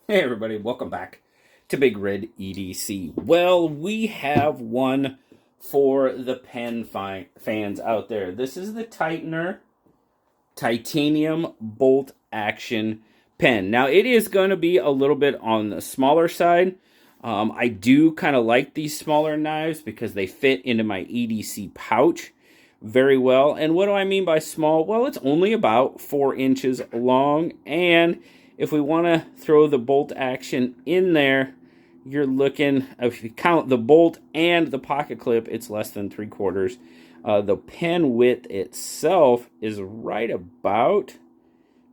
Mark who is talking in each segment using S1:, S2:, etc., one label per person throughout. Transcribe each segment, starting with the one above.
S1: Hey everybody, welcome back to Big Red EDC. Well, we have one for the pen fans out there. This is the Tightener Titanium Bolt Action Pen. Now, it is going to be a little bit on the smaller side. I do kind of like these smaller knives because they fit into my EDC pouch very well. And what do I mean by small? Well, it's only about 4 inches long, and if we want to throw the bolt action in there, you're looking, if you count the bolt and the pocket clip, it's less than 3/4. The pen width itself is right about,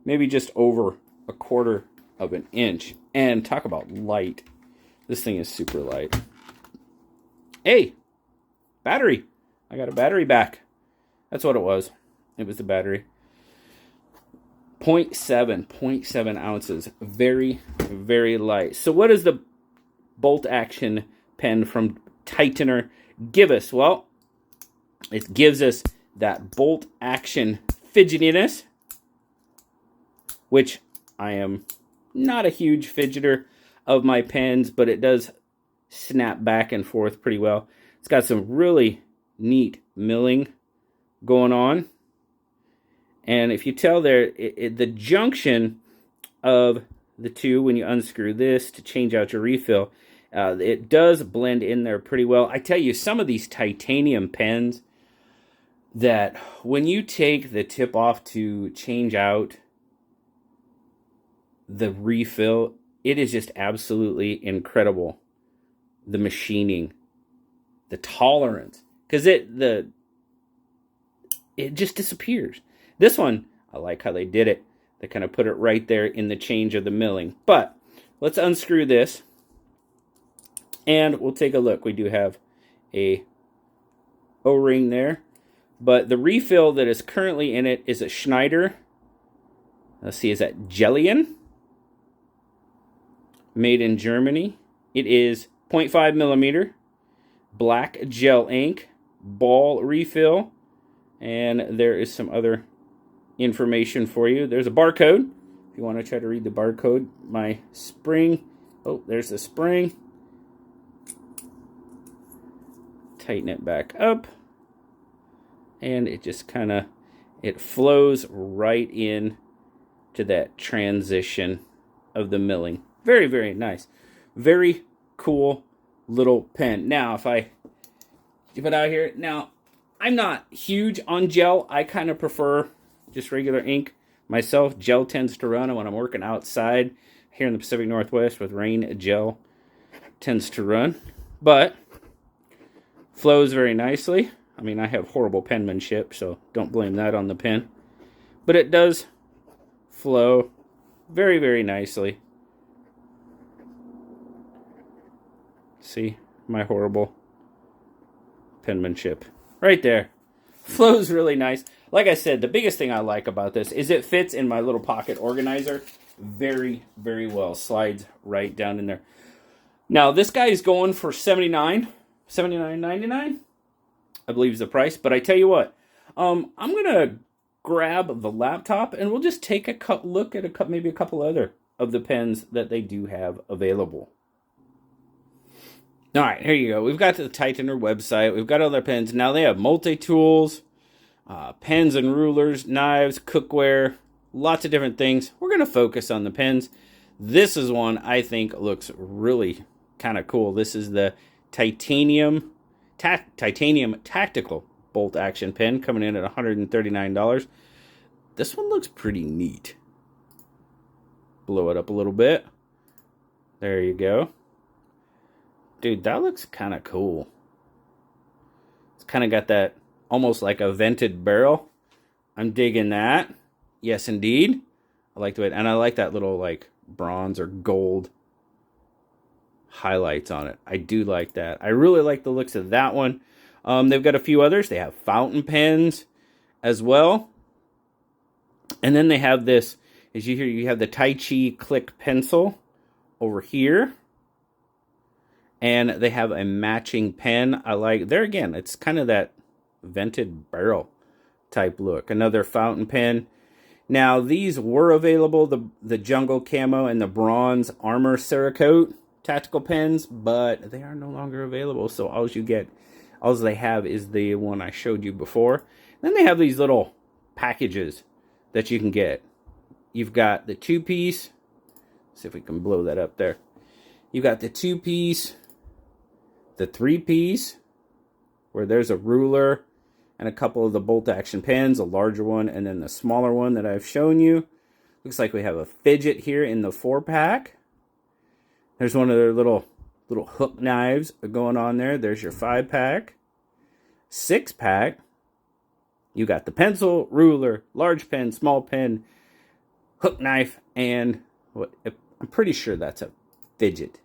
S1: maybe just over 1/4 of an inch. And talk about light. This thing is super light. Hey, battery. I got a battery back. That's what it was. It was the battery. 0.7 ounces. Very, very light. So what does the bolt action pen from Tightener give us? Well, it gives us that bolt action fidgetiness, which I am not a huge fidgeter of my pens, but it does snap back and forth pretty well. It's got some really neat milling going on. And if you tell there, the junction of the two, when you unscrew this to change out your refill, it does blend in there pretty well. I tell you, some of these titanium pens, that when you take the tip off to change out the refill, it is just absolutely incredible. The machining, the tolerance, because it just disappears. This one, I like how they did it. They kind of put it right there in the change of the milling. But let's unscrew this, and we'll take a look. We do have a O-ring there, but the refill that is currently in it is a Schneider. Let's see, is that Jellion? Made in Germany. It is 0.5 millimeter, black gel ink, ball refill, and there is some other information for you. There's a barcode. If you want to try to read the barcode, my spring. Oh, there's the spring. Tighten it back up. And it just kind of, it flows right in to that transition of the milling. Very, very nice. Very cool little pen. Now, if I keep it out here. Now, I'm not huge on gel. I kind of prefer just regular ink myself. Gel tends to run, and when I'm working outside here in the Pacific Northwest with rain, gel tends to run. But flows very nicely. I mean, I have horrible penmanship, so don't blame that on the pen. But it does flow very, very nicely. See my horrible penmanship right there. Flows really nice. Like I said, the biggest thing I like about this is it fits in my little pocket organizer very, very well. Slides right down in there. Now, this guy is going for $79.99, I believe is the price. But I tell you what, I'm going to grab the laptop and we'll just take a look at maybe a couple other of the pens that they do have available. All right, here you go. We've got the Tightener website. We've got other pens. Now they have multi-tools, pens and rulers, knives, cookware, lots of different things. We're going to focus on the pens. This is one I think looks really kind of cool. This is the Titanium Tactical Bolt Action Pen, coming in at $139. This one looks pretty neat. Blow it up a little bit. There you go. Dude, that looks kind of cool. It's kind of got that almost like a vented barrel. I'm digging that. Yes, indeed. I like the way, and I like that little like bronze or gold highlights on it. I do like that. I really like the looks of that one. They've got a few others. They have fountain pens as well. And then they have this, as you hear, you have the Tai Chi Click pencil over here. And they have a matching pen. I like, there again, it's kind of that vented barrel type look. Another fountain pen. Now, these were available, the jungle camo and the bronze armor Cerakote tactical pens, but they are no longer available. So all they have is the one I showed you before. Then they have these little packages that you can get. You've got the 2-piece. See if we can blow that up there. You've got the 2-piece, the 3-piece, where there's a ruler and a couple of the bolt action pens, a larger one, and then the smaller one that I've shown you. Looks like we have a fidget here in the 4-pack. There's one of their little hook knives going on there. There's your 5-pack. 6-pack. You got the pencil, ruler, large pen, small pen, hook knife, and what I'm pretty sure that's a fidget.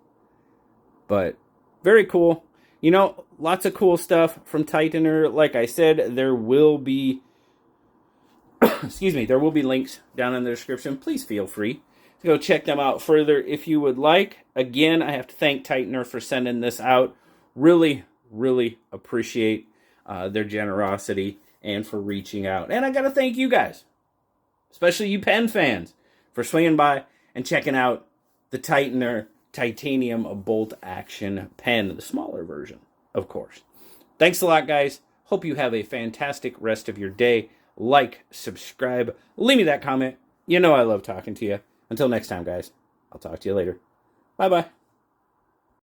S1: But very cool. You know, lots of cool stuff from Tightener. Like I said, there will be excuse me, there will be links down in the description. Please feel free to go check them out further if you would like. Again, I have to thank Tightener for sending this out. Really, really appreciate their generosity and for reaching out. And I got to thank you guys, especially you pen fans, for swinging by and checking out the Tightener titanium bolt action pen, the smaller version, of course. Thanks a lot, guys. Hope you have a fantastic rest of your day. Like, subscribe, leave me that comment. You know I love talking to you. Until next time, guys, I'll talk to you later. Bye-bye.